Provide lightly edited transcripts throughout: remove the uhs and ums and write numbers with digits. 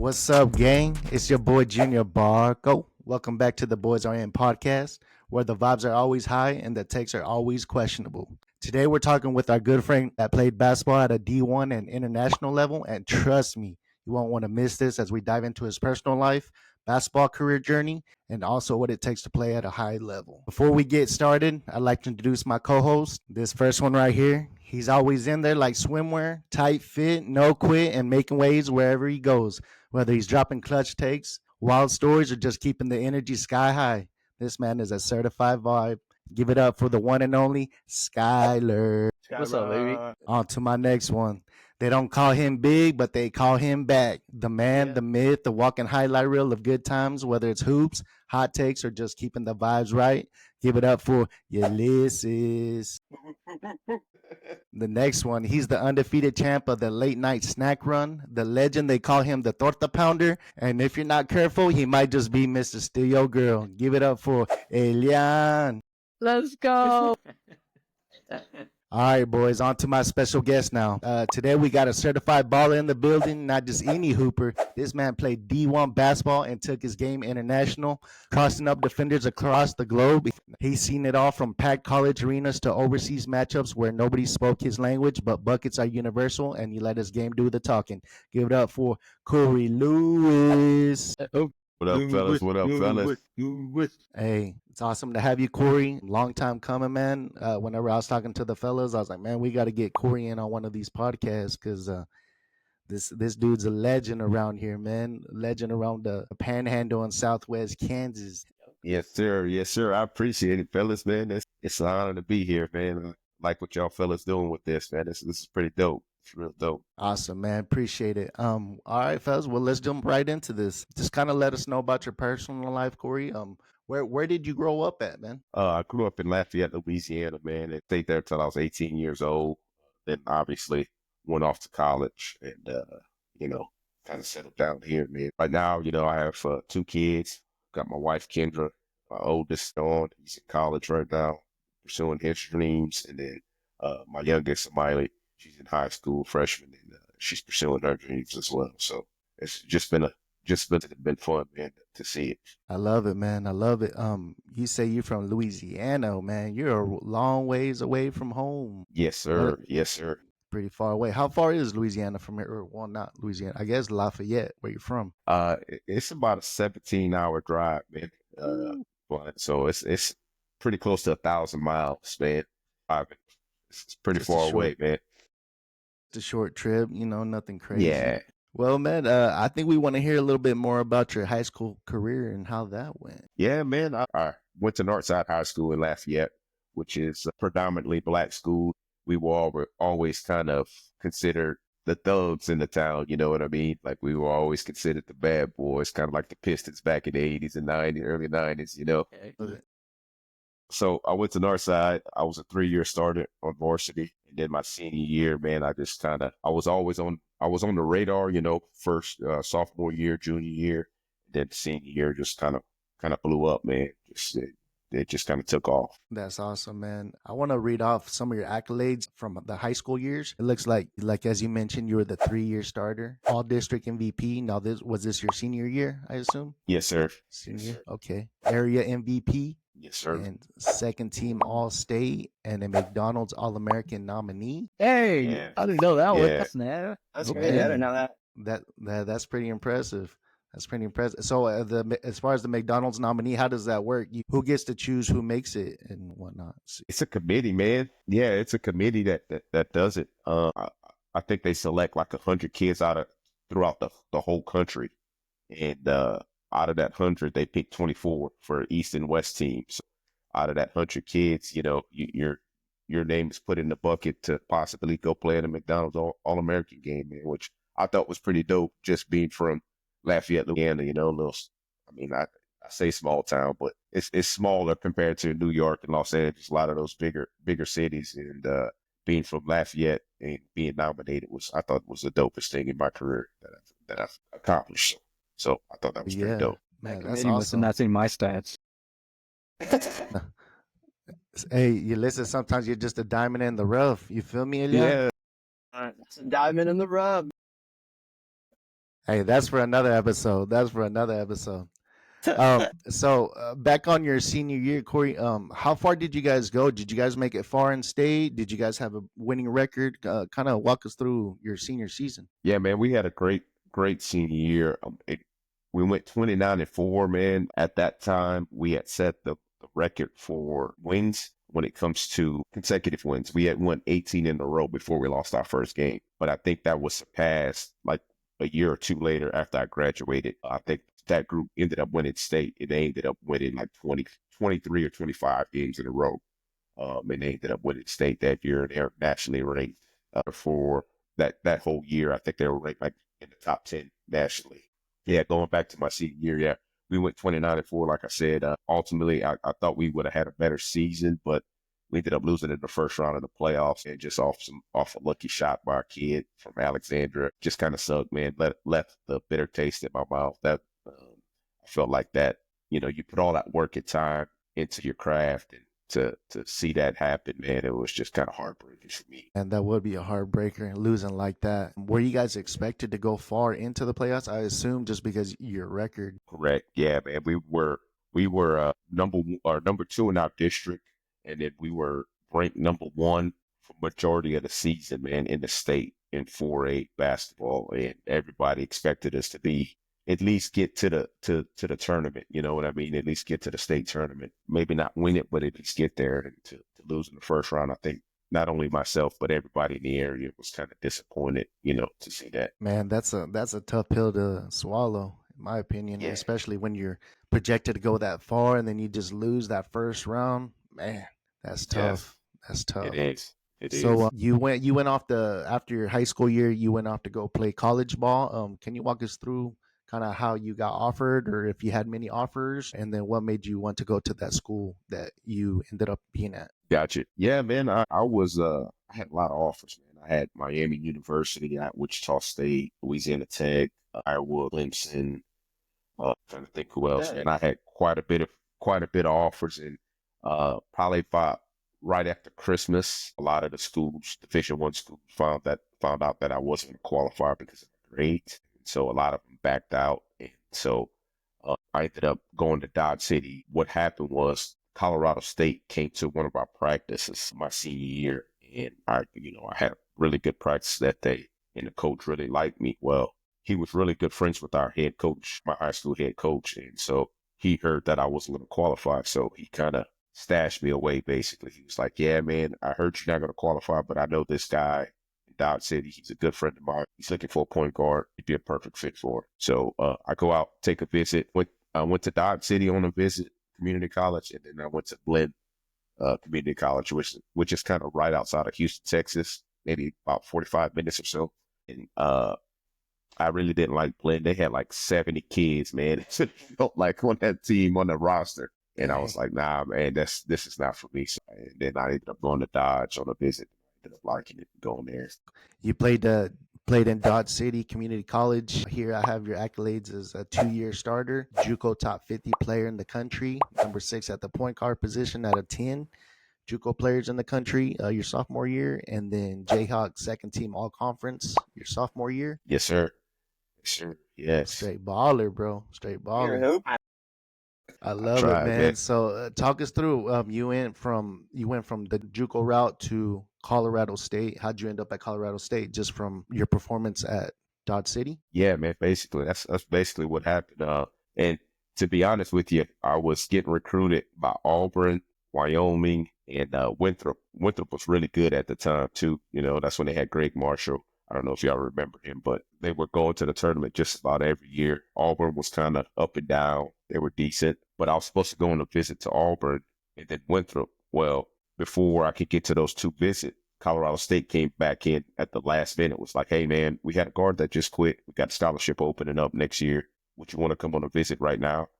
What's up, gang? It's your boy Junior Barco. Welcome back to the Boys Are In podcast, where the vibes are always high and the takes are always questionable. Today, we're talking with our good friend that played basketball at a D1 and international level. And trust me, you won't want to miss this as we dive into his personal life, basketball career journey, and also what it takes to play at a high level. Before we get started, I'd like to introduce my co host. This first one right here. He's always in there like swimwear, tight fit, no quit, and making waves wherever he goes. Whether he's dropping clutch takes, wild stories, or just keeping the energy sky high, this man is a certified vibe. Give it up for the one and only Skyler. What's up, baby? On to my next one. They don't call him big, but they call him back. The man, the myth, the walking highlight reel of good times, whether it's hoops, hot takes, or just keeping the vibes right. Give it up for Ulysses. The next one, he's the undefeated champ of the late night snack run, the legend. They call him the torta pounder. And if you're not careful, he might just be Mr. Steal Your Girl. Give it up for Elian. Let's go. All right, boys, on to my special guest now. Today we got a certified baller in the building, not just any hooper. This man played D1 basketball and took his game international, crossing up defenders across the globe. He's seen it all from packed college arenas to overseas matchups where nobody spoke his language, but buckets are universal, and he let his game do the talking. Give it up for Cory Lewis. What up, fellas? What up, fellas? Hey, it's awesome to have you, Cory. Long time coming, man. Whenever I was talking to the fellas, I was like, man, we got to get Cory in on one of these podcasts because this dude's a legend around here, man. Legend around the Panhandle in Southwest Kansas. Yes, sir. Yes, sir. I appreciate it, fellas, man. It's an honor to be here, man. I like what y'all fellas doing with this, man. This is pretty dope. It's real dope. Awesome, man. Appreciate it. All right, fellas. Well, let's jump right into this. Just kind of let us know about your personal life, Cory. Where did you grow up at, man? I grew up in Lafayette, Louisiana, man. I stayed there until I was 18 years old. Then obviously went off to college and kind of settled down here, man. Right now, I have 2 kids. Got my wife Kendra, my oldest Dawn. He's in college right now, pursuing his dreams, and then my youngest Miley. She's in high school, freshman, and she's pursuing her dreams as well. So it's just been fun, man, to see it. I love it, man. I love it. You say you're from Louisiana, man. You're a long ways away from home. Yes, sir. Yes, sir. Pretty far away. How far is Louisiana from here? Well, not Louisiana. I guess Lafayette, where you're from. It's about a 17-hour drive, man. So it's pretty close to 1,000 miles, man. It's pretty Just a far short- away, man. It's a short trip, nothing crazy. Yeah. Well, man, I think we want to hear a little bit more about your high school career and how that went. Yeah, man. I went to Northside High School in Lafayette, which is a predominantly black school. We were always kind of considered the thugs in the town, you know what I mean? Like we were always considered the bad boys, kind of like the Pistons back in the 80s and 90s, early 90s, Okay. So I went to Northside. I was a 3-year starter on varsity. And then my senior year, man, I was on the radar, first sophomore year, junior year. Then senior year just kind of blew up, man. It just kind of took off. That's awesome, man. I want to read off some of your accolades from the high school years. It looks like as you mentioned, you were the 3-year starter, all district MVP. Now, was this your senior year, I assume? Yes, sir. Senior, Yes, sir. okay. Area MVP. Yes, sir. And second team All-State and a McDonald's All-American nominee. Hey, Yeah. I didn't know that one. Yeah. That's neat. That's Okay. great. I didn't know that. That's pretty impressive. That's pretty impressive. So, as far as the McDonald's nominee, how does that work? Who gets to choose who makes it and whatnot? It's a committee, man. Yeah, it's a committee that does it. I think they select like 100 kids throughout the whole country, and out of that 100, they pick 24 for East and West teams. Out of that 100 kids, your name is put in the bucket to possibly go play in a McDonald's All-American game, man, which I thought was pretty dope. Just being from Lafayette, Louisiana, I say small town, but it's smaller compared to New York and Los Angeles, a lot of those bigger cities. And being from Lafayette and being nominated I thought was the dopest thing in my career that I've accomplished. So I thought that was pretty dope. Man, That that's committee must have awesome. not seen my stats. Hey, you listen, sometimes you're just a diamond in the rough. You feel me, Elia? Yeah. All right. It's a diamond in the rough. Hey, that's for another episode. That's for another episode. So back on your senior year, Corey, how far did you guys go? Did you guys make it far in state? Did you guys have a winning record? Kind of walk us through your senior season. Yeah, man, we had a great senior year. We went 29-4, man. At that time, we had set the record for wins when it comes to consecutive wins. We had won 18 in a row before we lost our first game. But I think that was surpassed like a year or two later after I graduated. I think that group ended up winning state, and they ended up winning like 23 or 25 games in a row. And they ended up winning state that year, and they're nationally ranked for that whole year. I think they were ranked like in the top 10 nationally. Yeah, going back to my senior year, yeah, we went 29-4. Like I said, ultimately, I thought we would have had a better season, but we ended up losing in the first round of the playoffs, and just off a lucky shot by our kid from Alexandria. Just kind of sucked, man. Left the bitter taste in my mouth. That I felt like that. You put all that work and time into your craft, and to see that happen, man, it was just kind of heartbreaking for me. And that would be a heartbreaker losing like that. Were you guys expected to go far into the playoffs? I assume just because your record. Correct. Yeah, man. We were number two in our district, and then we were ranked number one for majority of the season, man, in the state in 4A basketball, and everybody expected us to be at least get to the tournament. You know what I mean? At least get to the state tournament. Maybe not win it, but at least get there. And to lose in the first round, I think not only myself but everybody in the area was kind of disappointed, to see that. Man, that's a tough pill to swallow, in my opinion, Yeah. especially when you're projected to go that far and then you just lose that first round. Man, that's tough. That's tough. It is. It is. So you went off after your high school year, you went off to go play college ball. Can you walk us through kind of how you got offered, or if you had many offers, and then what made you want to go to that school that you ended up being at? Gotcha. Yeah, man. I had a lot of offers, man. I had Miami University, I had Wichita State, Louisiana Tech, Iowa, Clemson. Trying to think who else. And I had quite a bit of offers, and probably about right after Christmas, a lot of the schools, Division One schools, found out that I wasn't a qualifier because of my grades. So a lot of them backed out, and so I ended up going to Dodge City. What happened was Colorado State came to one of our practices my senior year, and I had a really good practice that day, and the coach really liked me. Well, he was really good friends with our head coach, my high school head coach, and so he heard that I wasn't going to qualify, so he kind of stashed me away. Basically, he was like, "Yeah, man, I heard you're not going to qualify, but I know this guy in Dodge City. He's a good friend of mine. He's looking for a point guard. He'd be a perfect fit for it." So I go out, take a visit. I went to Dodge City on a visit, community college, and then I went to Blinn Community College, which is kind of right outside of Houston, Texas, maybe about 45 minutes or so. And I really didn't like Blinn. They had like 70 kids, man. It felt like on that team, on the roster. And I was like, nah, man, this is not for me. So, and then I ended up going to Dodge on a visit. I ended up liking it, going there. You played in Dodge City Community College. Here I have your accolades as a 2-year starter, JUCO top 50 player in the country, number 6 at the point guard position out of 10 JUCO players in the country your sophomore year, and then Jayhawk second team all conference your sophomore year. Yes, sir. Yes, sir. Yes. Straight baller, bro. Straight baller. I love it, tried, man. man. So talk us through. You went from the JUCO route to Colorado State. How'd you end up at Colorado State? Just from your performance at Dodge City? Yeah, man. Basically, that's basically what happened. And to be honest with you, I was getting recruited by Auburn, Wyoming, and Winthrop. Winthrop was really good at the time too. That's when they had Greg Marshall. I don't know if y'all remember him, but they were going to the tournament just about every year. Auburn was kind of up and down. They were decent, but I was supposed to go on a visit to Auburn and then Winthrop. Well, before I could get to those two visits, Colorado State came back in at the last minute. It was like, hey, man, we had a guard that just quit. We got a scholarship opening up next year. Would you want to come on a visit right now?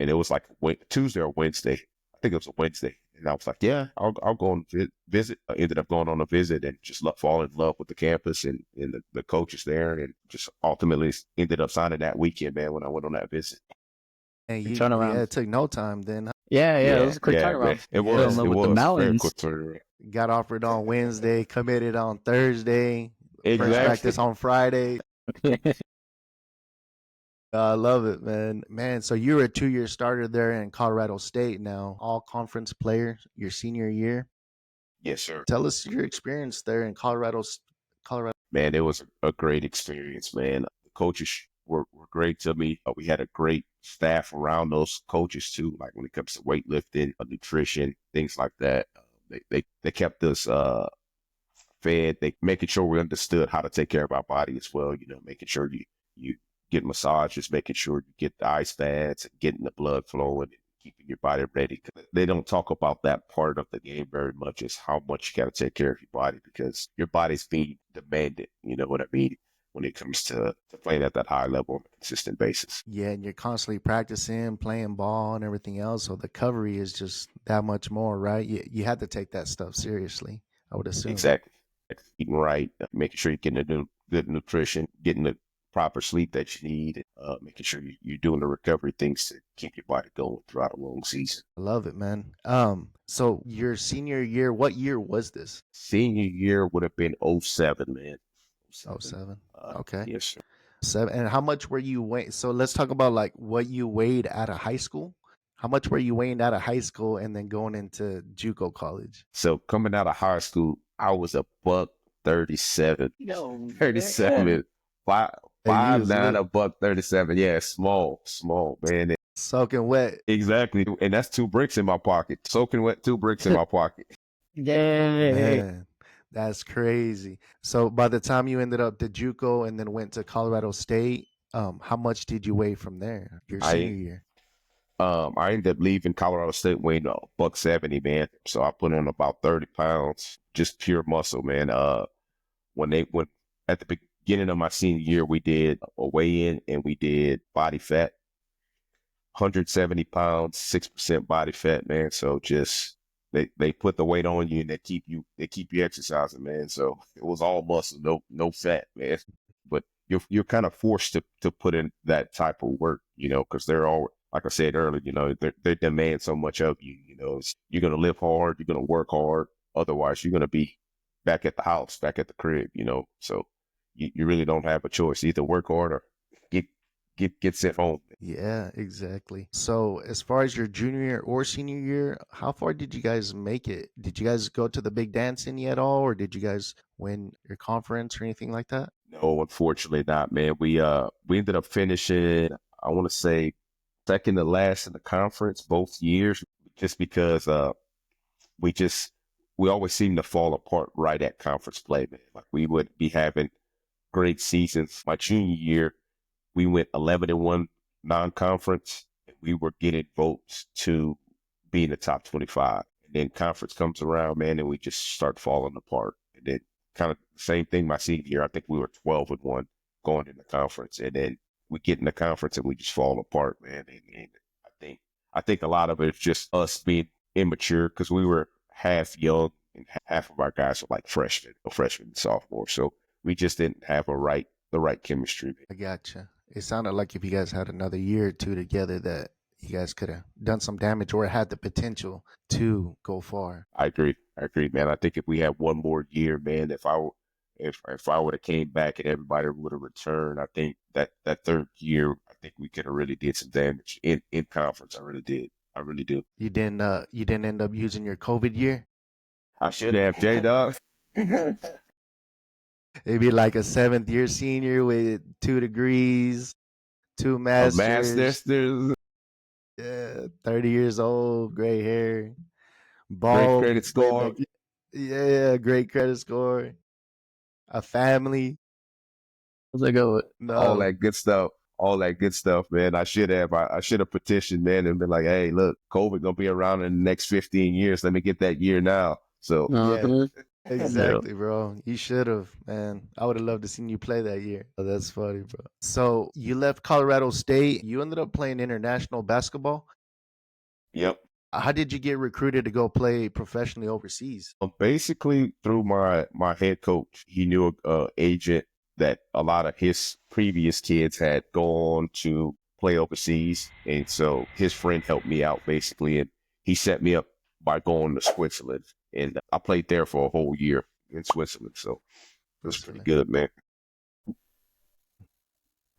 And it was like Tuesday or Wednesday. I think it was a Wednesday. And I was like, yeah, I'll go on visit. I ended up going on a visit and just fall in love with the campus and the coaches there, and just ultimately ended up signing that weekend, man, when I went on that visit. And Quick turnaround. it took no time then. Huh? Yeah, it was a quick turnaround. Man, it Fell was. in love It with was the very mountains. quick turnaround. Got offered on Wednesday, committed on Thursday, first Exactly. practice on Friday. I love it, man. Man, so you were a 2-year starter there in Colorado State now, all conference player your senior year. Yes, sir. Tell us your experience there in Colorado. Man, it was a great experience, man. The coaches were great to me. We had a great staff around those coaches too, like when it comes to weightlifting, nutrition, things like that. They kept us fed. They making sure we understood how to take care of our body as well. You know, making sure you get massages, making sure you get the ice baths, and getting the blood flowing, and keeping your body ready. They don't talk about that part of the game very much, is how much you got to take care of your body because your body's being demanded. You know what I mean? When it comes to playing at that high level on a consistent basis. Yeah, and you're constantly practicing, playing ball, and everything else. So the recovery is just that much more, right? You had to take that stuff seriously, I would assume. Exactly. Eating right, making sure you're getting the good nutrition, getting the proper sleep that you need, making sure you're doing the recovery things to keep your body going throughout a long season. I love it, man. So your senior year, what year was this? Senior year would have been '07, man. Oh, 07. seven. Okay. Yes, sir. 7. And how much were you weighing? So let's talk about like what you weighed out of high school. How much were you weighing out of high school and then going into JUCO college? So coming out of high school, I was a buck 37. No, 37. Five, Hey, you five was nine, lit. a buck 37. Yeah, small, man. Soaking wet. Exactly. And that's 2 bricks in my pocket. Soaking wet, 2 bricks in my pocket. Dang. Man, that's crazy. So by the time you ended up to JUCO and then went to Colorado State, how much did you weigh from there your senior I year? I ended up leaving Colorado State weighing a buck 70, man. So I put on about 30 pounds, just pure muscle, man. When at the beginning of my senior year, we did a weigh-in and we did body fat, 170 pounds, 6% body fat, man. So just they put the weight on you and they keep you exercising, man. So it was all muscle, no fat, man. But you're kind of forced to put in that type of work, you know, because they're all, like I said earlier, you know, they demand so much of you. You know, you're gonna live hard, you're gonna work hard. Otherwise, you're gonna be back at the house, back at the crib, you know. So you really don't have a choice. Either work hard or get get sent home. Yeah, exactly. So as far as your junior year or senior year, how far did you guys make it? Did you guys go to the big dance any at all, or did you guys win your conference or anything like that? No, unfortunately not, man. We ended up finishing, I want to say, second to last in the conference both years, just because we just we always seem to fall apart right at conference play, man. Like we would be having great seasons. My junior year, we went 11-1 non-conference, and we were getting votes to be in the top 25. And then conference comes around, man, and we just start falling apart. And then kind of the same thing my senior year. I think we were 12-1 going in the conference, and then we get in the conference and we just fall apart, man. And I think a lot of it is just us being immature because we were half young and half of our guys were like freshmen and sophomores. So we just didn't have the right chemistry. I gotcha. It sounded like if you guys had another year or two together, that you guys could have done some damage or had the potential to go far. I agree, man. I think if we had one more year, man, if I would have came back and everybody would have returned, I think that third year, I think we could have really did some damage in conference. I really did. I really do. You didn't end up using your COVID year? I should have, J Dog. It'd be like a 7th year senior with 2 degrees, two A masters. master's, Yeah, 30 years old, gray hair, great bald credit way score. back. Yeah, great credit score, a family. How's that go? all No, that good stuff. All that good stuff, man. I should have petitioned, man, and been like, hey, look, COVID gonna be around in the next 15 years. Let me get that year now. So yeah, Uh-huh. exactly, bro. You should have, man. I would have loved to seen you play that year. Oh, that's funny, bro. So you left Colorado State. You ended up playing international basketball. yep. How did you get recruited to go play professionally overseas? Basically through my head coach, he knew a agent that a lot of his previous kids had gone to play overseas, and so his friend helped me out basically, and he set me up by going to Switzerland, and I played there for a whole year in Switzerland, so it was pretty Switzerland. good, man.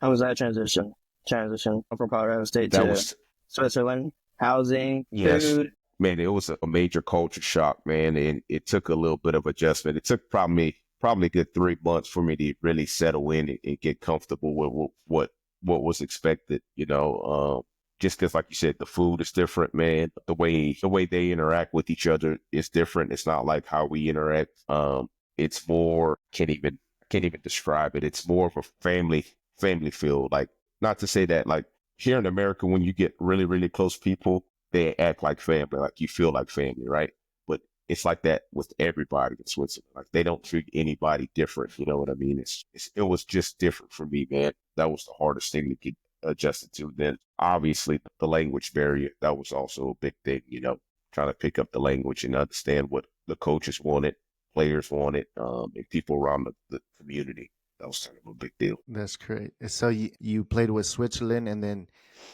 How was that transition? transition from Colorado State That to was Switzerland? Housing, yes, food. man. It was a major culture shock, man, and it took a little bit of adjustment. It took probably a good 3 months for me to really settle in and get comfortable with what was expected. Just because, like you said, the food is different, man. The way they interact with each other is different. It's not like how we interact. It's more can't even describe it. It's more of a family feel. Like, not to say that, like, here in America, when you get really really close people, they act like family, like you feel like family, right? But it's like that with everybody in Switzerland. Like, they don't treat anybody different. You know what I mean? It was just different for me, man. That was the hardest thing to get adjusted to. Then obviously the language barrier, that was also a big thing, trying to pick up the language and understand what the coaches wanted, players wanted, and people around the community. That was kind of a big deal. That's great. So you played with Switzerland, and then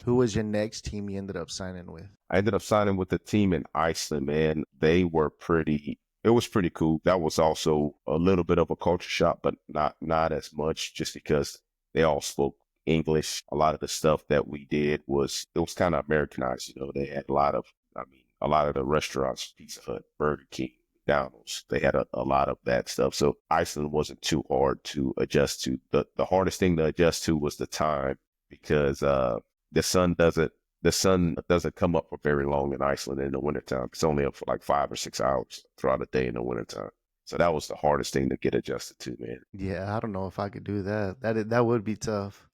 who was your next team you ended up signing with? I ended up signing with a team in Iceland, man. It was pretty cool. That was also a little bit of a culture shock, but not as much, just because they all spoke English. A lot of the stuff that we did it was kind of Americanized. They had a lot of the restaurants, Pizza Hut, Burger King, McDonald's, they had a lot of that stuff. So Iceland wasn't too hard to adjust to. The hardest thing to adjust to was the time, because the sun doesn't the sun doesn't come up for very long in Iceland in the wintertime. It's only up for like 5 or 6 hours throughout the day in the wintertime. So that was the hardest thing to get adjusted to, man. Yeah, I don't know if I could do that. That would be tough.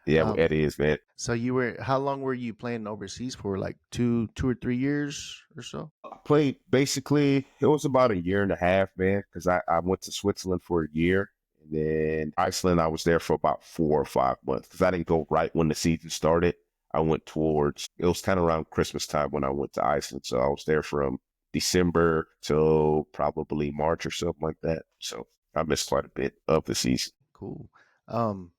Yeah, Um, it is, man. so how long were you playing overseas for? Like 2 or 3 years or so? I played basically, it was about a year and a half, man, because I went to Switzerland for a year. And then Iceland, I was there for about 4 or 5 months, because I didn't go right when the season started. It was kind of around Christmas time when I went to Iceland. So I was there from December till probably March or something like that. So I missed quite a bit of the season. Cool. Um,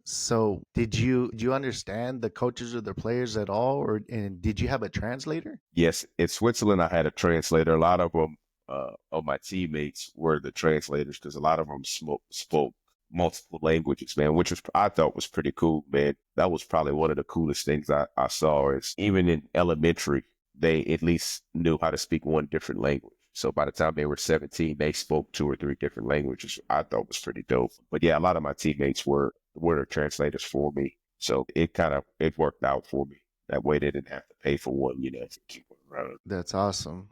so did you understand the coaches or the players at all, and did you have a translator? Yes, in Switzerland, I had a translator. A lot of them, of my teammates, were the translators, because a lot of them spoke multiple languages, man, which I thought was pretty cool, man. That was probably one of the coolest things I saw. Is even in elementary, they at least knew how to speak one different language. So by the time they were 17, they spoke 2 or 3 different languages. I thought was pretty dope. But yeah, a lot of my teammates were translators for me. So it worked out for me. That way they didn't have to pay for one, to keep one around. That's awesome.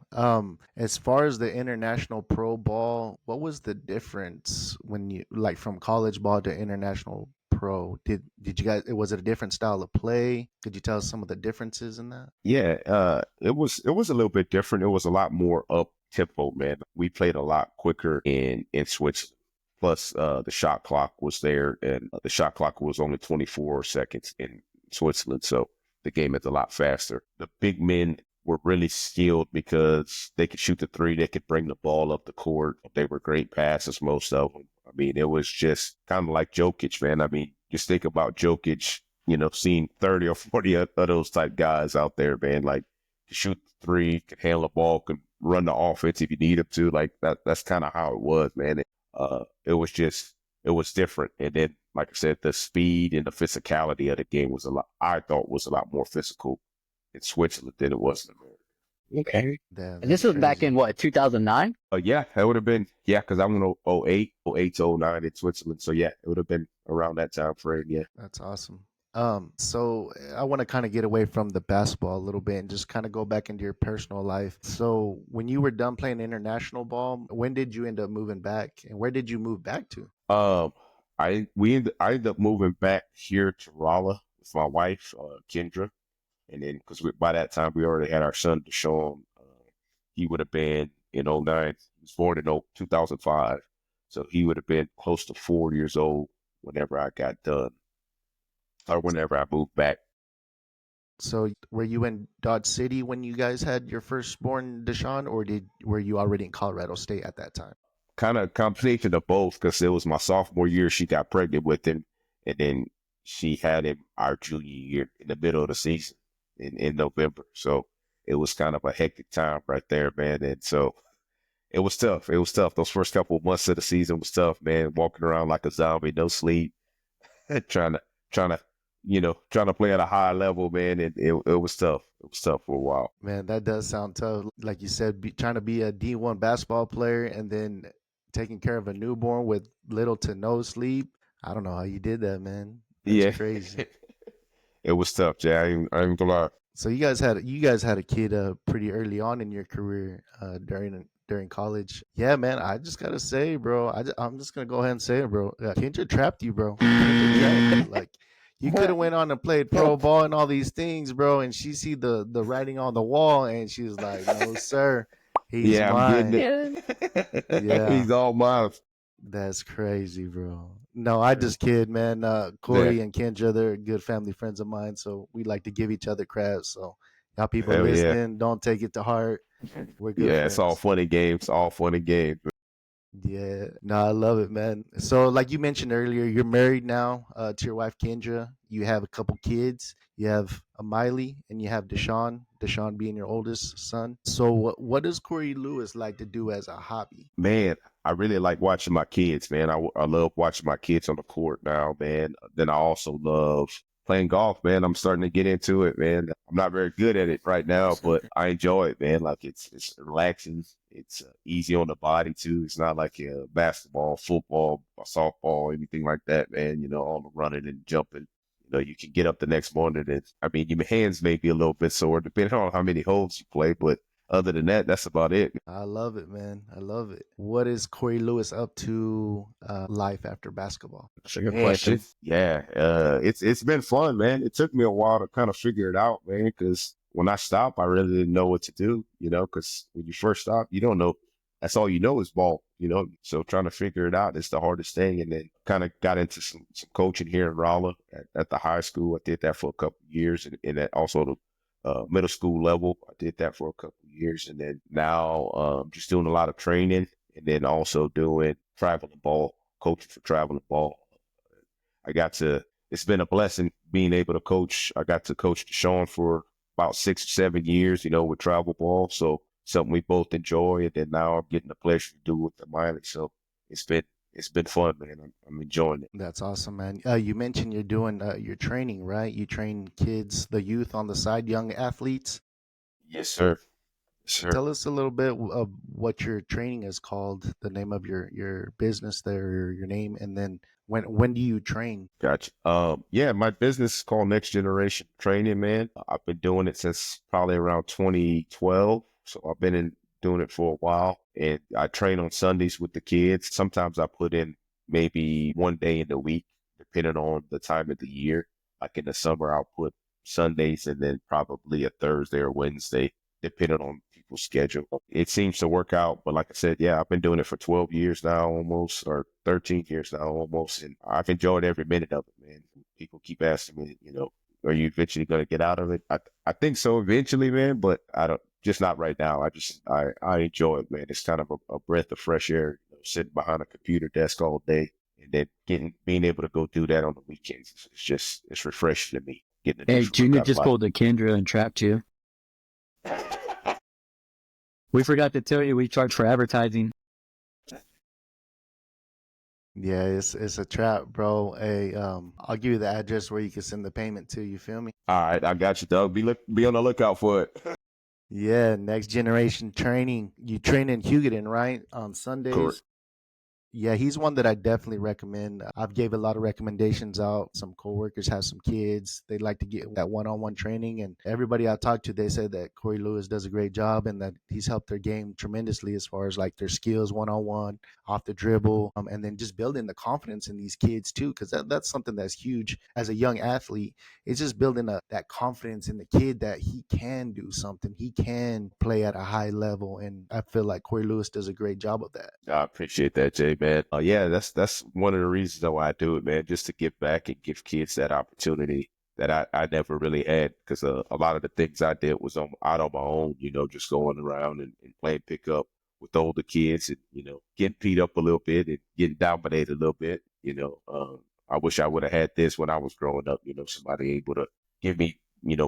As far as the international pro ball, what was the difference when you like from college ball to international pro? Did you guys? Was it a different style of play? Could you tell us some of the differences in that? Yeah, it was a little bit different. It was a lot more up tempo, man. We played a lot quicker in Switzerland. Plus, the shot clock was there, and the shot clock was only 24 seconds in Switzerland, so the game is a lot faster. The big men were really skilled because they could shoot the three, they could bring the ball up the court. They were great passes, most of them. I mean, it was just kind of like Jokic, man. I mean, just think about Jokic, seeing 30 or 40 of those type guys out there, man. Like, can shoot the three, can handle the ball, can run the offense if you need him to. Like, that's kind of how it was, man. It was different. And then, like I said, the speed and the physicality of the game I thought was a lot more physical in Switzerland than it was in America. Okay. Damn, And this that's was back crazy. in what, 2009? Yeah, that would have been, yeah, because I went 08, 08 to 09 in Switzerland. So yeah, it would have been around that time frame. Yeah. That's awesome. So I want to kind of get away from the basketball a little bit and just kind of go back into your personal life. So when you were done playing international ball, when did you end up moving back, and where did you move back to? Um, I ended up moving back here to Raleigh with my wife, Kendra. And then, because by that time we already had our son, Deshaun. He would have been in '09. He was born in 2005. So he would have been close to 4 years old whenever I got done, or whenever I moved back. So were you in Dodge City when you guys had your firstborn Deshaun, or were you already in Colorado State at that time? Kind of combination of both, because it was my sophomore year she got pregnant with him, and then she had him our junior year in the middle of the season in November. So it was kind of a hectic time right there, man. And so it was tough. It was tough. Those first couple of months of the season was tough, man. Walking around like a zombie, no sleep, trying to trying to play at a high level, man. It was tough. It was tough for a while. Man, that does sound tough. Like you said, trying to be a D1 basketball player and then taking care of a newborn with little to no sleep. I don't know how you did that, man. That's Yeah, crazy. it was tough, Jay. I ain't gonna lie. So you guys had a kid pretty early on in your career during college. Yeah, man. I just gotta say, bro. I'm just gonna go ahead and say it, bro. Kendra trapped you, bro. Kendra trapped you. Like you could have went on and played pro ball and all these things, bro. And she see the writing on the wall, and she was like, "No, sir, he's Yeah, I'm getting mine." Yeah. it. Yeah, He's all mine. that's crazy, bro. No, I just kid, man. Yeah, Corey and Kendra, they're good family friends of mine, so we like to give each other crap. So, y'all people hell yeah. listening, don't take it to heart. We're good Yeah, it's all friends. fun and games. All fun and games. Yeah, no, I love it, man. So, like you mentioned earlier, you're married now to your wife Kendra. You have a couple kids. You have a Miley, and you have Deshaun. Deshaun being your oldest son. So, what does Corey Lewis like to do as a hobby? Man, I really like watching my kids, man. I love watching my kids on the court now, man. Then I also love playing golf, man. I'm starting to get into it, man. I'm not very good at it right now, but I enjoy it, man. Like it's relaxing. It's easy on the body too. It's not like basketball, football, or softball, anything like that, man. All the running and jumping. You can get up the next morning and I mean, your hands may be a little bit sore depending on how many holes you play, but other than that, that's about it. I love it, man. I love it. What is Corey Lewis up to life after basketball? That's a good Man, question. it's been fun, man. It took me a while to kind of figure it out, man, because when I stopped, I really didn't know what to do, because when you first stop, you don't know. That's all you know is ball. So trying to figure it out is the hardest thing. And then kind of got into some coaching here in Rolla at the high school. I did that for a couple of years, and at also the middle school level. I did that for a couple of years, and then now just doing a lot of training, and then also doing traveling ball, coaching for traveling ball. I got to, it's been a blessing being able to coach. I got to coach Deshaun for about 6 or 7 years, with travel ball. So something we both enjoy. And then now I'm getting the pleasure to do with the Miley. So it's been, it's been fun, man. I'm enjoying it. That's awesome, man. You mentioned you're doing your training, right? You train kids, the youth on the side, young athletes. Yes, sir. Yes, sir. Tell us a little bit of what your training is called, the name of your business there, your name, and then when do you train? Gotcha. Yeah, my business is called Next Generation Training, man. I've been doing it since probably around 2012. So I've been doing it for a while, and I train on Sundays with the kids. Sometimes I put in maybe one day in the week, depending on the time of the year. Like in the summer, I'll put Sundays and then probably a Thursday or Wednesday, depending on people's schedule. It seems to work out, but like I said, yeah, I've been doing it for 12 years now almost, or 13 years now almost, and I've enjoyed every minute of it, man. People keep asking me, are you eventually going to get out of it? I think so eventually, man, but I don't, just not right now. I enjoy it, man. It's kind of a breath of fresh air, sitting behind a computer desk all day and then being able to go do that on the weekends. It's refreshing to me, getting a Hey, different look Junior out of just life. pulled a Kendra and trapped you. We forgot to tell you we charge for advertising. Yeah, it's a trap, bro. Hey, I'll give you the address where you can send the payment to. You feel me? All right, I got you, Doug. Be on the lookout for it. Yeah, next generation training. You train in Hugoton, right? On Correct. Sundays. Yeah, he's one that I definitely recommend. I've gave a lot of recommendations out. Some coworkers have some kids. They like to get that one-on-one training, and everybody I talked to, they said that Corey Lewis does a great job and that he's helped their game tremendously as far as like their skills one-on-one, off the dribble, and then just building the confidence in these kids too, because that's something that's huge as a young athlete. It's just building that confidence in the kid that he can do something, he can play at a high level, and I feel like Corey Lewis does a great job of that. I appreciate that, Jay, man. Yeah, that's one of the reasons why I do it, man, just to give back and give kids that opportunity that I never really had, because a lot of the things I did was out on my own, just going around and playing pickup with older kids and, getting beat up a little bit and getting dominated a little bit. I wish I would have had this when I was growing up, somebody able to give me,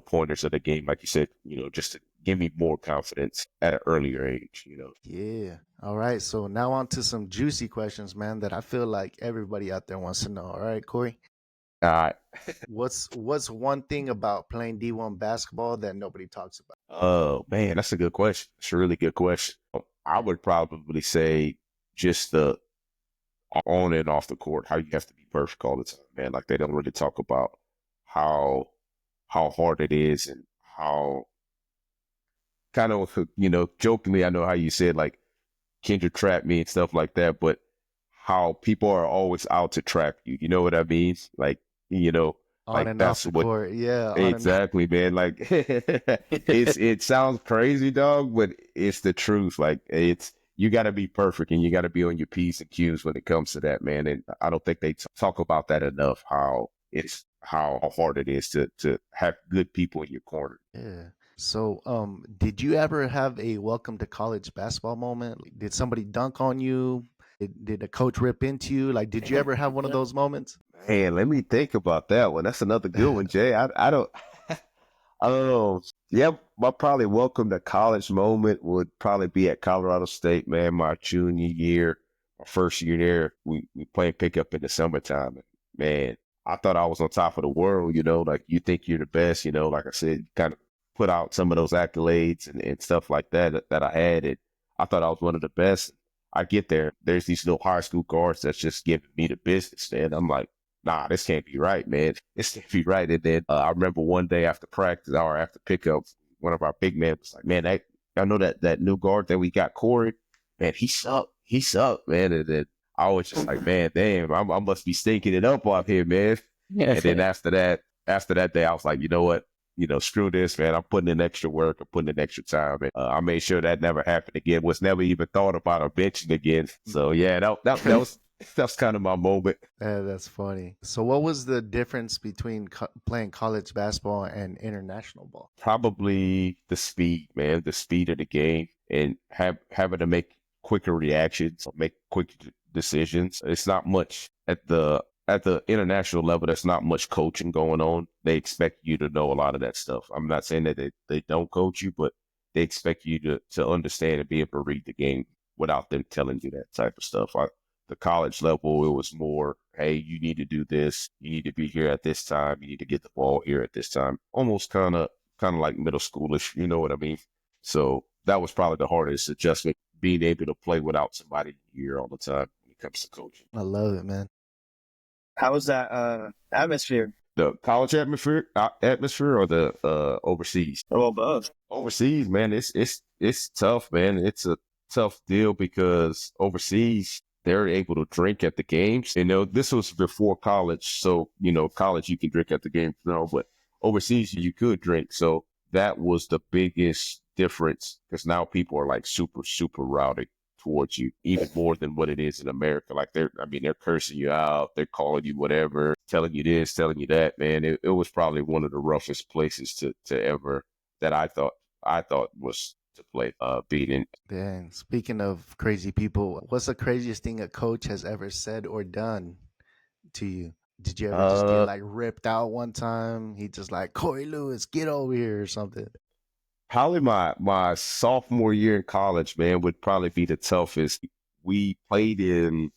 pointers of the game, like you said, just to give me more confidence at an earlier age. Yeah. All right. So now on to some juicy questions, man, that I feel like everybody out there wants to know. All right, Corey. All right. What's one thing about playing D1 basketball that nobody talks about? Oh man, that's a good question. It's a really good question. I would probably say just the on and off the court, how you have to be perfect all the time, man. Like they don't really talk about how how hard it is and how kind of jokingly, I know how you said like Kendra trap me and stuff like that, but how people are always out to trap you. You know what I mean? Like, you know, On like and off that's the what court, yeah, on and exactly, man. Like it sounds crazy, dog, but it's the truth. Like it's you got to be perfect and you got to be on your P's and Q's when it comes to that, man. And I don't think they talk about that enough. How hard it is to have good people in your corner. yeah. So, did you ever have a welcome to college basketball moment? Did somebody dunk on you? Did a coach rip into you? Like, did you ever have one of those moments? Man, let me think about that one. That's another good one, Jay. I don't. Oh, yeah, my probably welcome to college moment would probably be at Colorado State, man, my junior year, my first year there. We played pickup in the summertime. And man, I thought I was on top of the world, like you think you're the best, like I said, kind of put out some of those accolades and stuff like that I had. And I thought I was one of the best. I get there, there's these little high school guards that's just giving me the business, man. I'm like, nah, this can't be right, man. This can't be right. And then I remember one day after practice or after pickup, one of our big men was like, man, I know that new guard that we got, Cory, man, he sucked, man. And then I was just like, man, damn, I must be stinking it up out here, man. And then after that day, I was like, you know what? Screw this, man. I'm putting in extra work. I'm putting in extra time. And I made sure that never happened again. Was never even thought about or mentioned again. So yeah, that was that's kind of my moment. Yeah, that's funny. So, what was the difference between playing college basketball and international ball? Probably the speed, man, the speed of the game and having to make quicker reactions, make quick decisions. It's not much at the international level. There's not much coaching going on. They expect you to know a lot of that stuff. I'm not saying that they don't coach you, but they expect you to understand and be able to read the game without them telling you that type of stuff. The college level, it was more, hey, you need to do this. You need to be here at this time. You need to get the ball here at this time. Almost kind of like middle schoolish, you know what I mean? So that was probably the hardest adjustment, being able to play without somebody here all the time when it comes to coaching. I love it, man. How was that atmosphere? The college atmosphere or the overseas? Well, both. Overseas, man, it's tough, man. It's a tough deal because overseas they're able to drink at the games. This was before college, so college you can drink at the games, but overseas you could drink. So that was the biggest difference because now people are like super super rowdy towards you, even more than what it is in America. Like they're cursing you out, they're calling you whatever, telling you this, telling you that. Man, it was probably one of the roughest places to ever that I thought was to play beat in. Dang. Speaking of crazy people, what's the craziest thing a coach has ever said or done to you? Did you ever just get Uh, like ripped out one time? He just like, Cory Lewis, get over here or something. Probably my sophomore year in college, man, would probably be the toughest. We played in,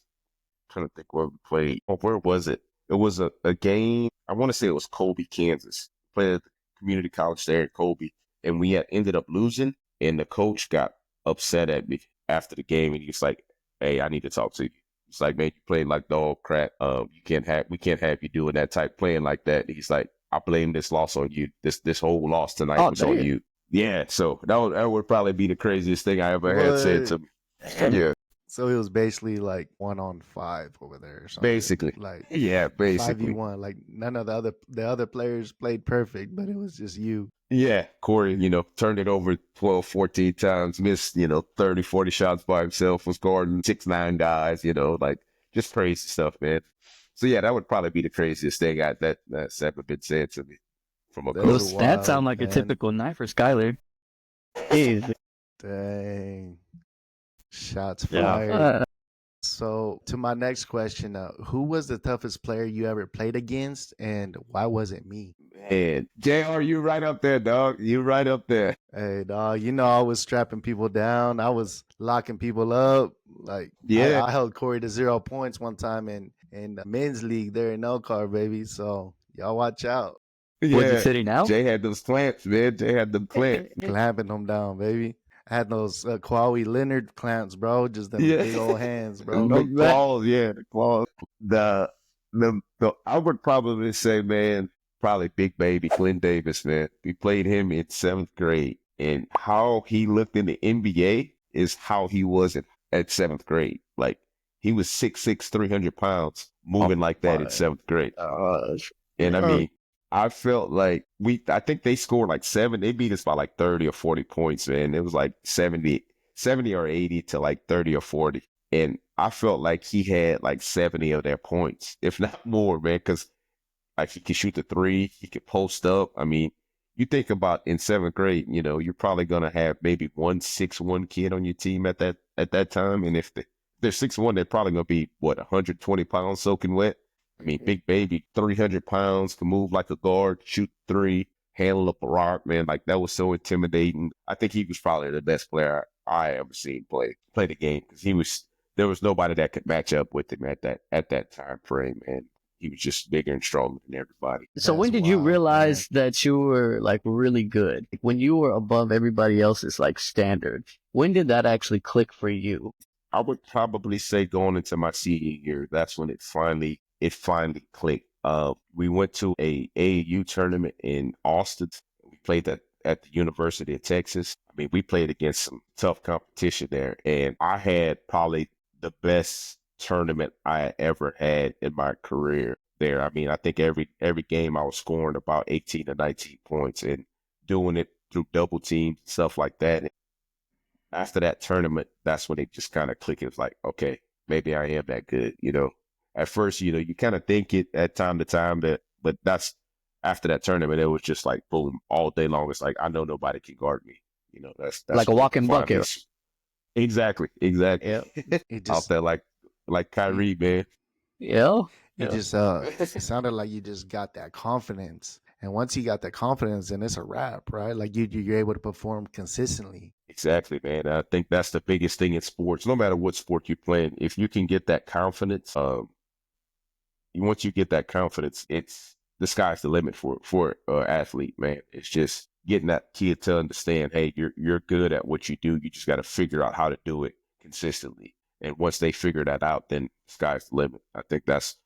trying to think where we played. Oh, where was it? It was a game. I want to say it was Colby, Kansas. Played at the community college there in Colby, and we had ended up losing. And the coach got upset at me after the game, and he was like, "Hey, I need to talk to you." It's like, "Man, you played like dog crap. We can't have you doing that type playing like that." And he's like, "I blame this loss on you. This whole loss tonight Oh, was on you." Yeah, so that would probably be the craziest thing I ever had said to What? me. Yeah, So it was basically like 1-on-5 over there or something. basically. Like Yeah, five v basically. one. Like none of the other players played perfect, but it was just you. Yeah, Cory, turned it over 12, 14 times, missed, 30, 40 shots by himself, was guarding 6, 9 guys, like just crazy stuff, man. So yeah, that would probably be the craziest thing that's ever been said to me from a That's coach. Those stats wild, sound like a man. typical night for Skyler. Jeez. Dang. Shots Yeah. fired. So to my next question, who was the toughest player you ever played against, and why was it me? Man, JR, you right up there, dog. You right up there. Hey, dog, I was strapping people down. I was locking people up. Like I, Yeah. I held Corey to 0 points one time, and in men's league there in Elkhart, baby. So y'all watch out. Where's the Yeah, city now? Jay had those clamps, man. Jay had them clamps. Clamping them down, baby. I had those Kawhi Leonard clamps, bro. Just them Yeah. big old hands, bro. The claws, yeah, the claws. The I would probably say, man, probably Big Baby Glenn Davis, man. We played him in 7th grade, and how he looked in the NBA is how he was at 7th grade. Like he was 6'6", 300 pounds, moving like that in 7th grade. Gosh. And I mean, I felt like I think they scored like 7. They beat us by like 30 or 40 points, man. It was like 70 or 80 to like 30 or 40. And I felt like he had like 70 of their points, if not more, man, because like he could shoot the three, he could post up. I mean, you think about in 7th grade, you're probably gonna have maybe 1 6'1" kid on your team at that time. And if they're 6'1", they're probably gonna be 120 pounds soaking wet. I mean, Big Baby, 300 pounds, can move like a guard, shoot three, handle up a rock, man. Like that was so intimidating. I think he was probably the best player I ever seen play the game, because there was nobody that could match up with him at that time frame, and he was just bigger and stronger than everybody. So when That's did you wild, realize that you were like really good? When you were above everybody else's like standard, when did that actually click for you? I would probably say going into my senior year, that's when it finally clicked. We went to a AAU tournament in Austin. We played that at the University of Texas. I mean, we played against some tough competition there, and I had probably the best tournament I ever had in my career there. I mean, I think every game I was scoring about 18 to 19 points and doing it through double teams, stuff like that. After that tournament, that's when it just kind of clicked. It was like, okay, maybe I am that good. At first, you kind of think it at time to time, but that's after that tournament, it was just like boom, all day long. It's like, I know nobody can guard me. That's Like a when it walking finally bucket. Exactly. Yeah. It Out just there like Kyrie, man. Yeah. it Yeah. just it sounded like you just got that confidence. And once you got that confidence, then it's a wrap, right? Like you're able to perform consistently. Exactly, man. I think that's the biggest thing in sports. No matter what sport you're playing, if you can get that confidence, once you get that confidence, it's the sky's the limit for athlete, man. It's just getting that kid to understand, hey, you're good at what you do. You just got to figure out how to do it consistently. And once they figure that out, then the sky's the limit. I think that's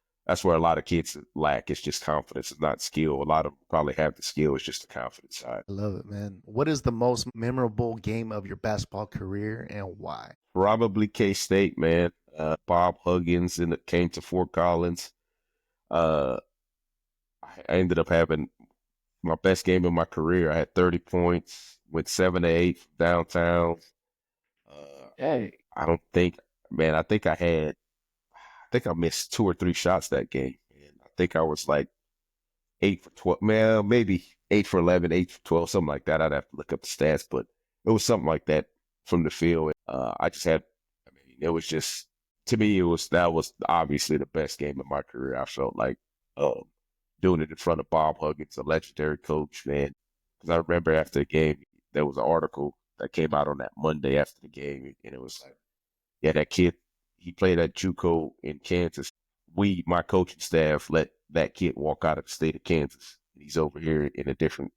where a lot of kids lack. It's just confidence. It's not skill. A lot of them probably have the skill. It's just the confidence side. I love it, man. What is the most memorable game of your basketball career and why? Probably K-State, man. Bob Huggins, and it came to Fort Collins. Uh, I ended up having my best game of my career. I had 30 points, went 7 to 8 from downtown. Hey. I don't think, man, I think I missed 2 or 3 shots that game. And I think I was like 8 for 12, man, maybe 8 for 11, 8 for 12, something like that. I'd have to look up the stats, but it was something like that from the field. I mean, it was just, to me, that was obviously the best game of my career. I felt like, um, doing it in front of Bob Huggins, a legendary coach, man. Because I remember after the game, there was an article that came out on that Monday after the game, and it was like, yeah, that kid, he played at JUCO in Kansas. My coaching staff, let that kid walk out of the state of Kansas. He's over here in a different.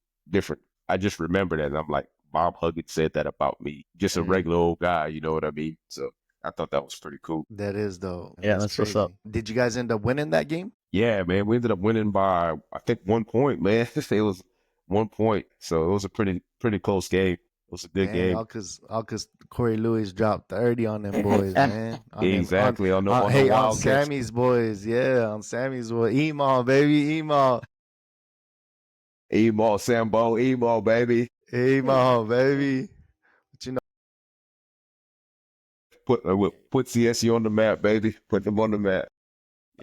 I just remember that, and I'm like, Bob Huggins said that about me, just a regular old guy. You know what I mean? So I thought that was pretty cool. That is though. Yeah, that's what's up. Did you guys end up winning that game? Yeah, man, we ended up winning by, I think, 1 point, man. It was 1 point, so it was a pretty close game. It was a good Man, game. all cause Cory Lewis dropped 30 on them boys, man. Exactly, on the Hey, on Wildcats. Sammy's boys, yeah, on Sammy's boys. Emo, baby, Emo, Sambo, baby. Emo, baby. But you know, Put CSU on the map, baby. Put them on the map.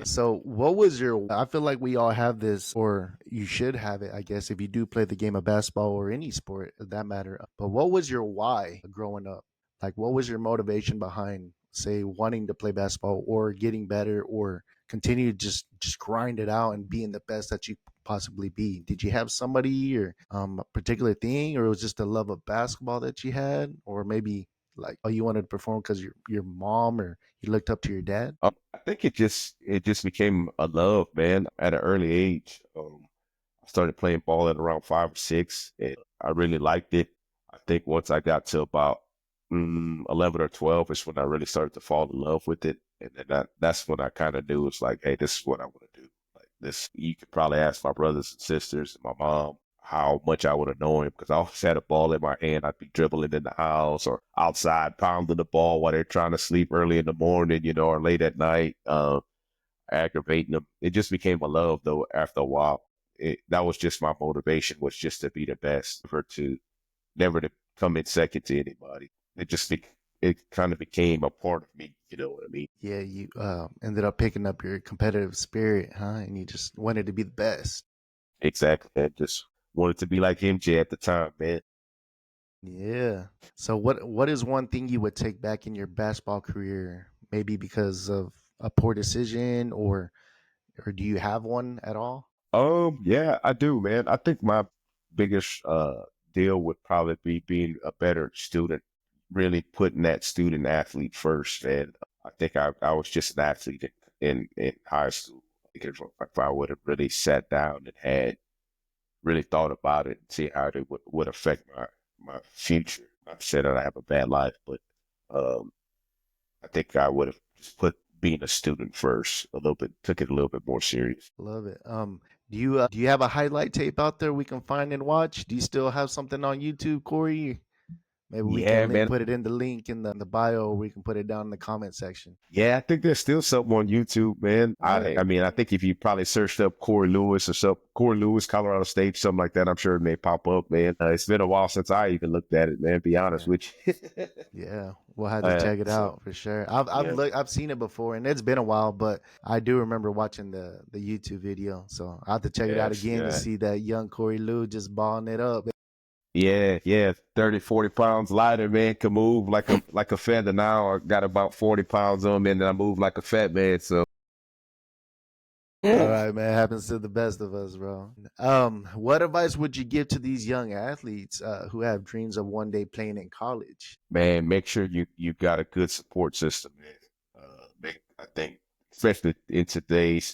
so what was I feel like we all have this, or you should have it, I guess, if you do play the game of basketball or any sport for that matter. But what was your why growing up? Like, what was your motivation behind, say, wanting to play basketball or getting better or continue to just grind it out and being the best that you possibly be? Did you have somebody or a particular thing, or it was just the love of basketball that you had, or maybe Like, oh, you wanted to perform because your mom or you looked up to your dad? I think it just became a love, man, at an early age. I started playing ball at around 5 or 6, and I really liked it. I think once I got to about 11 or 12 is when I really started to fall in love with it. And then that's when I kind of knew it's like, hey, this is what I want to do. Like this, you could probably ask my brothers and sisters and my mom how much I would have known him because I always had a ball in my hand. I'd be dribbling in the house or outside pounding the ball while they're trying to sleep early in the morning, or late at night, aggravating them. It just became a love though after a while. That was just my motivation, was just to be the best, never to come in second to anybody. It kind of became a part of me, you know what I mean? Yeah, you ended up picking up your competitive spirit, huh? And you just wanted to be the best. Exactly. I just wanted to be like MJ at the time, man. Yeah. So what is one thing you would take back in your basketball career? Maybe because of a poor decision, or do you have one at all? Yeah, I do, man. I think my biggest deal would probably be being a better student, really putting that student athlete first, man. I think I was just an athlete in high school. Because if I would have really sat down and had really thought about it and see how it would affect my future. Not saying that I have a bad life, but um, I think I would have just put being a student first a little bit, took it a little bit more serious. Love it. Do you have a highlight tape out there we can find and watch? Do you still have something on YouTube, Corey? Maybe we Yeah, can man. put it in the link in the bio, or we can put it down in the comment section. Yeah, I think there's still something on YouTube, man. Yeah. I mean, I think if you probably searched up Cory Lewis or Cory Lewis, Colorado State, something like that, I'm sure it may pop up, man. It's been a while since I even looked at it, man. Be honest Yeah. with you. Yeah, we'll have to check it So out for sure. I've yeah, looked, I've seen it before, and it's been a while, but I do remember watching the YouTube video. So I have to check it out yes, again to yeah. see that young Corey Lou just balling it up. Yeah. 30, 40 pounds lighter, man. Can move like a feather now. I got about 40 pounds on me and I move like a fat man. So All right, man. Happens to the best of us, bro. What advice would you give to these young athletes who have dreams of one day playing in college? man, make sure you got a good support system, man. I think, especially in today's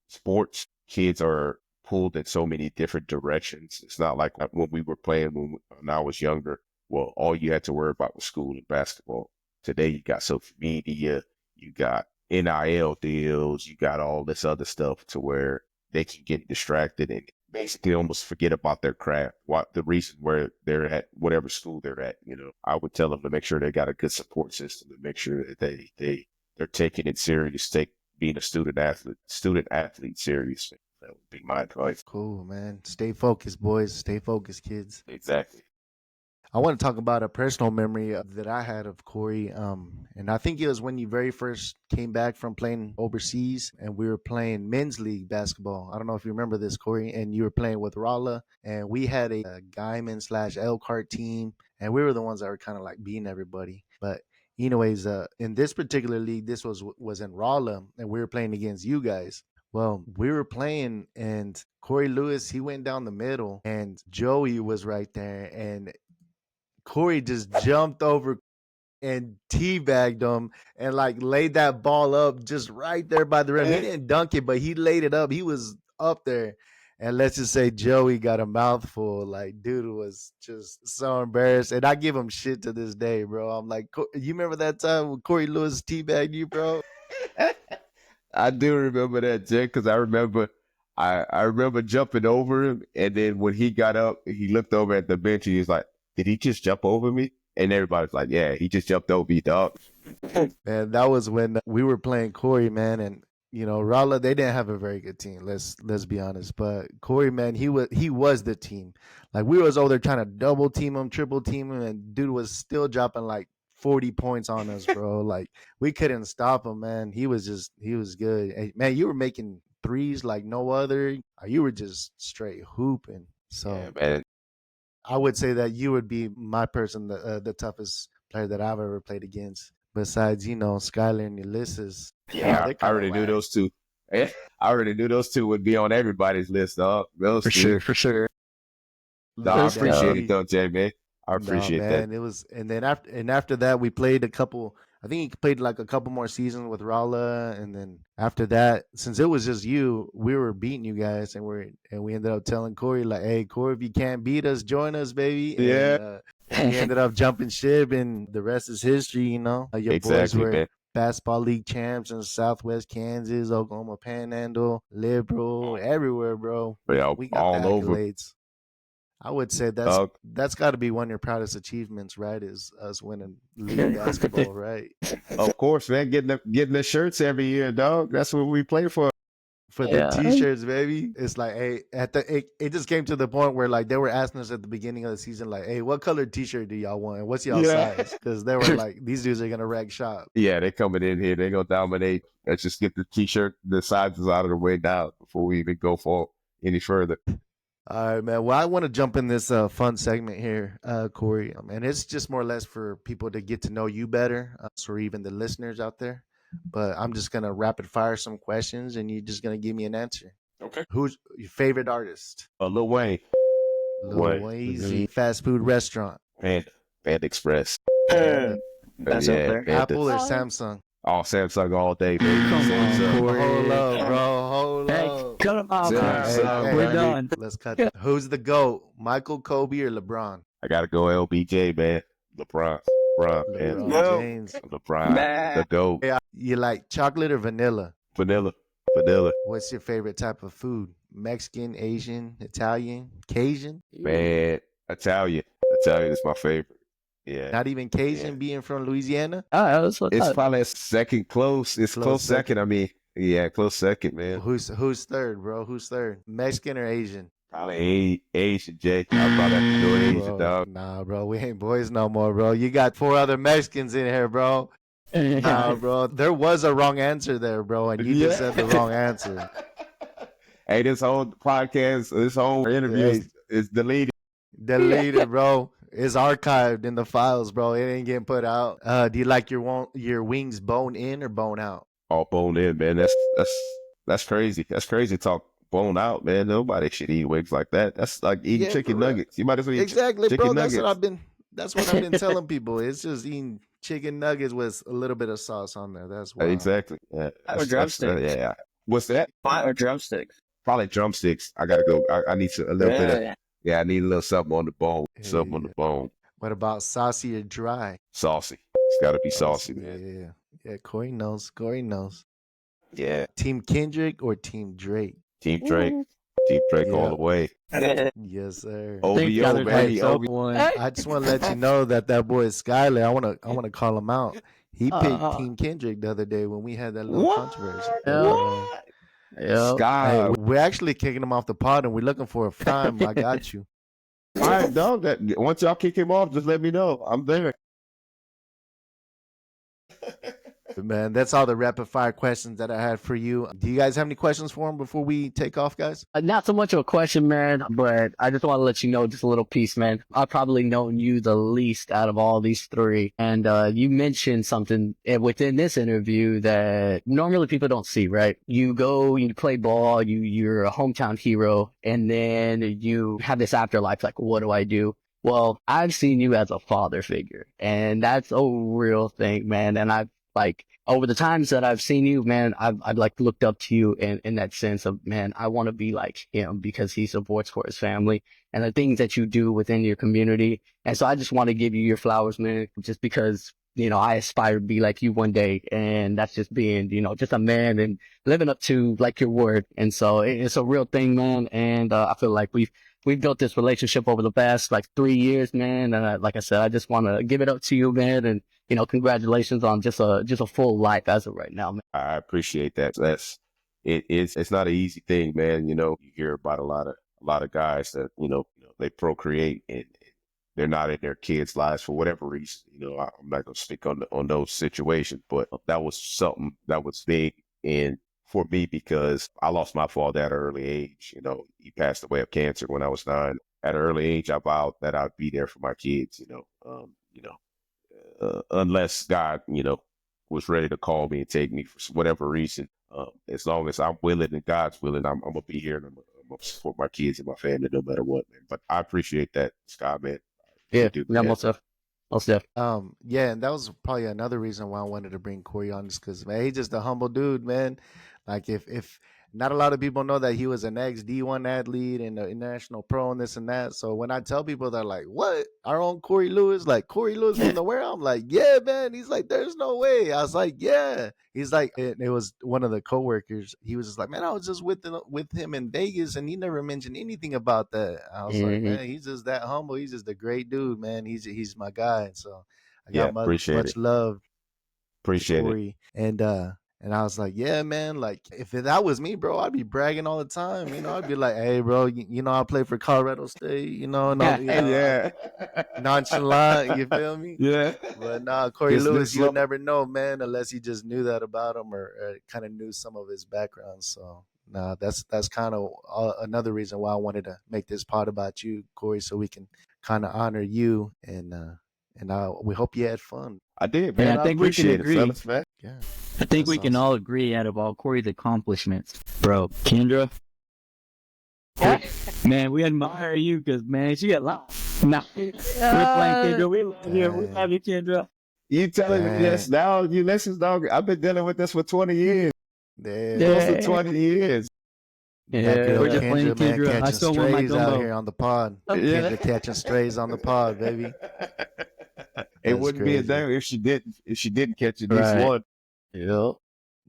sports, kids are pulled in so many different directions. It's not like when we were playing when I was younger. Well, all you had to worry about was school and basketball. Today, you got social media, you got NIL deals, you got all this other stuff to where they can get distracted and basically almost forget about their craft, what the reason where they're at, whatever school they're at. I would tell them to make sure they got a good support system, to make sure that they're taking it serious, take being a student athlete serious. That would be my advice. Cool, man. Stay focused, boys. Stay focused, kids. Exactly. I want to talk about a personal memory that I had of Corey. And I think it was when you very first came back from playing overseas and we were playing men's league basketball. I don't know if you remember this, Corey, and you were playing with Rolla, and we had a Guyman slash Elkhart team, and we were the ones that were kind of like beating everybody. But anyways, in this particular league, this was in Rolla, and we were playing against you guys. Well, we were playing, and Cory Lewis, he went down the middle, and Joey was right there, and Corey just jumped over and teabagged him and like laid that ball up just right there by the rim. He didn't dunk it, but he laid it up. He was up there. And let's just say Joey got a mouthful. Like, dude was just so embarrassed. And I give him shit to this day, bro. I'm like, you remember that time when Cory Lewis teabagged you, bro? I do remember that, Jake, because I remember jumping over him, and then when he got up, he looked over at the bench and he was like, "Did he just jump over me?" And everybody's like, "Yeah, he just jumped over you, dog." Man, that was when we were playing Corey, man, and Rala, they didn't have a very good team. Let's be honest. But Corey, man, he was the team. Like we was over there trying to double team him, triple team him, and dude was still dropping like 40 points on us, bro. Like we couldn't stop him, man. He was good. Hey, man, you were making threes like no other. You were just straight hooping. Yeah, So man. I would say that you would be my person, the toughest player that I've ever played against. Besides, Skylar and Ulysses. Yeah, They're I kind of already knew whack. those two. I already knew those two would be on everybody's list, dog. Those For two. sure, for sure. No, I Look, appreciate it definitely. though, Jay, man. I No, appreciate that. man, it was, and after that, we played a couple. I think he played like a couple more seasons with Rala, and then after that, since it was just you, we were beating you guys, and we ended up telling Corey like, "Hey, Corey, if you can't beat us, join us, baby." Yeah, And he ended up jumping ship, and the rest is history. Your boys exactly, were man. basketball league champs in Southwest Kansas, Oklahoma Panhandle, Liberal, everywhere, bro. But yeah, We got the all over, accolades. I would say dog. that's got to be one of your proudest achievements, right? Is us winning league basketball, right? Of course, man. Getting the shirts every year, dog. That's what we play for. For the Yeah. t-shirts, baby. It's like, hey, it just came to the point where like they were asking us at the beginning of the season, like, hey, what color t-shirt do y'all want? And what's y'all Yeah. size? Because they were like, these dudes are gonna wreck shop. Yeah, they coming in here. They gonna dominate. Let's just get the t-shirt, the sizes out of the way now before we even go for any further. All right, man. Well, I want to jump in this fun segment here, Corey. And it's just more or less for people to get to know you better, so even the listeners out there. But I'm just gonna rapid fire some questions, and you're just gonna give me an answer. Okay. Who's your favorite artist? Lil Wayne, Lil Wayne. Wayne. Fast food restaurant. Panda Express. Panda. That's up there. Panda. Apple or Samsung? Oh, Samsung all day, baby. Come on, Samsung. Corey. Hold up, bro. Hold Hey, up. cut him off. Samsung, We're baby. done. Let's cut. Who's the GOAT? Michael, Kobe, or LeBron? I gotta go LBJ, man. LeBron, man. LeBron James. LeBron, the GOAT. Yeah, you like chocolate or vanilla? Vanilla. What's your favorite type of food? Mexican, Asian, Italian, Cajun? Man, Italian is my favorite. Yeah. Not even Cajun, Yeah. being from Louisiana? That's what It's probably a second close. It's Close close second. second. I mean, yeah, close second, man. Who's third, bro? Who's third? Mexican or Asian? Probably Asian, Jay. I probably have to go Asian, Bro, dog. nah, bro, we ain't boys no more, bro. You got 4 other Mexicans in here, bro. Nah, bro. There was a wrong answer there, bro, and you just said the wrong answer. Hey, this whole podcast, this whole interview is deleted. Deleted, bro. It's archived in the files, bro. It ain't getting put out. Do you like your wings bone in or bone out? All bone in, man. That's crazy. That's crazy talk. Bone out, man. Nobody should eat wings like that. That's like eating Yeah, chicken for real. nuggets. You might as well eat Exactly, chicken bro. nuggets. That's what I've been telling people. It's just eating chicken nuggets with a little bit of sauce on there. That's why. Exactly. Yeah. Or drumsticks. Yeah. What's that? Or drumsticks. Probably drumsticks. I gotta go. I need a little bit of. Yeah, I need a little something on the bone. Something on the bone. What about saucy or dry? Saucy. It's got to be saucy, Yeah, man. yeah. Corey knows. Corey knows. Yeah. Team Kendrick or Team Drake? Team Drake. Team Drake all the way. Yes, sir. OVO, baby. I just want to let you know that boy Skyler. I want to call him out. He picked Team Kendrick the other day when we had that little controversy. Yeah. Sky. Hey, we're actually kicking him off the pod, and we're looking for a time. I got you. All right, dog. Once y'all kick him off, just let me know. I'm there. Man, that's all the rapid fire questions that I had for you. Do you guys have any questions for him before we take off, guys? Not so much of a question, man, but I just want to let you know just a little piece, man. I've probably known you the least out of all these three. And you mentioned something within this interview that normally people don't see, right? You go, you play ball, you're a hometown hero, and then you have this afterlife, like, what do I do? Well, I've seen you as a father figure, and that's a real thing, man. And I've like over the times that I've seen you, man, I've like looked up to you in that sense of, man, I want to be like him because he supports for his family and the things that you do within your community. And so I just want to give you your flowers, man, just because, I aspire to be like you one day. And that's just being, just a man and living up to like your word. And so it's a real thing, man. And I feel like we've built this relationship over the past like 3 years, man. And like I said, I just want to give it up to you, man. And, congratulations on just a full life as of right now, man. I appreciate that. It's not an easy thing, man. You hear about a lot of guys that, they procreate and they're not in their kids' lives for whatever reason. I'm not going to speak on those situations, but that was something that was big for me because I lost my father at an early age. He passed away of cancer when I was 9. At an early age, I vowed that I'd be there for my kids, unless God, was ready to call me and take me for whatever reason. As long as I'm willing and God's willing, I'm going to be here and I'm going to support my kids and my family no matter what, man. But I appreciate that, Scott, man. Yeah, do yeah, that. most def. Yeah, and that was probably another reason why I wanted to bring Cory on, is because man, he's just a humble dude, man. Like if not a lot of people know that he was an ex D1 athlete and an international pro and this and that. So when I tell people, they're like, "What? Our own Cory Lewis? Like Cory Lewis from the where?" I'm like, "Yeah, man." He's like, "There's no way." I was like, "Yeah." He's like, it was one of the coworkers. He was just like, "Man, I was just with him in Vegas, and he never mentioned anything about that." I was like, Mhm. "Man, he's just that humble. He's just a great dude, man. He's my guy." So I Yeah, got appreciate much it. love to Appreciate it. Cory, and I was like, yeah, man, like if that was me, bro, I'd be bragging all the time. I'd be like, hey, bro, I play for Colorado State. No, Yeah. nonchalant. You feel me? Yeah. But nah, Cory Just Lewis, this you would slow. never know, man, unless you just knew that about him or kind of knew some of his background. So nah, that's kind of another reason why I wanted to make this pod about you, Cory, so we can kind of honor you and we hope you had fun. I did, And man. I I think we can appreciate it, agree. fellas, man. Yeah, I think that we can sounds all agree out of all Cory's accomplishments, bro. Kendra, man, we admire you because man, she got lost. Nah, we're playing Kendra. We love you. We love you, Kendra. You telling me this now? You listen, dog. I've been dealing with this for 20 years. Close to 20 years. That Yeah, girl We're just playing Kendra, man, Kendra. I catching still want my strays out gumbo. here on the pod. Yeah. Kendra catching strays on the pod, baby. It That's wouldn't be a crazy. day if she didn't catch at least Right. one. Yep.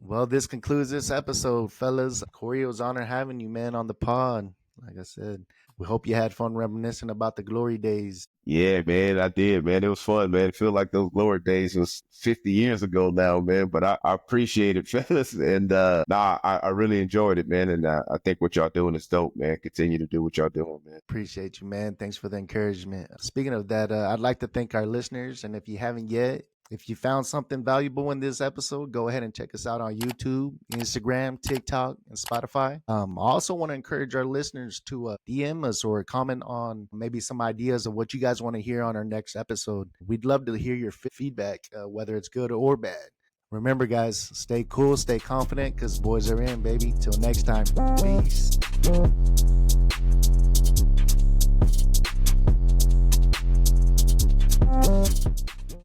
Well, this concludes this episode, fellas. Cory, it was an honor having you, man, on the pod. Like I said, we hope you had fun reminiscing about the glory days. Yeah, man, I did, man. It was fun, man. It feel like those lower days was 50 years ago now, man. But I appreciate it, fellas. And I really enjoyed it, man. And I think what y'all doing is dope, man. Continue to do what y'all doing, man. Appreciate you, man. Thanks for the encouragement. Speaking of that, I'd like to thank our listeners. And if you haven't yet, if you found something valuable in this episode, go ahead and check us out on YouTube, Instagram, TikTok, and Spotify. I also want to encourage our listeners to DM us or comment on maybe some ideas of what you guys want to hear on our next episode. We'd love to hear your feedback, whether it's good or bad. Remember, guys, stay cool, stay confident, because boys are in, baby. Till next time, peace.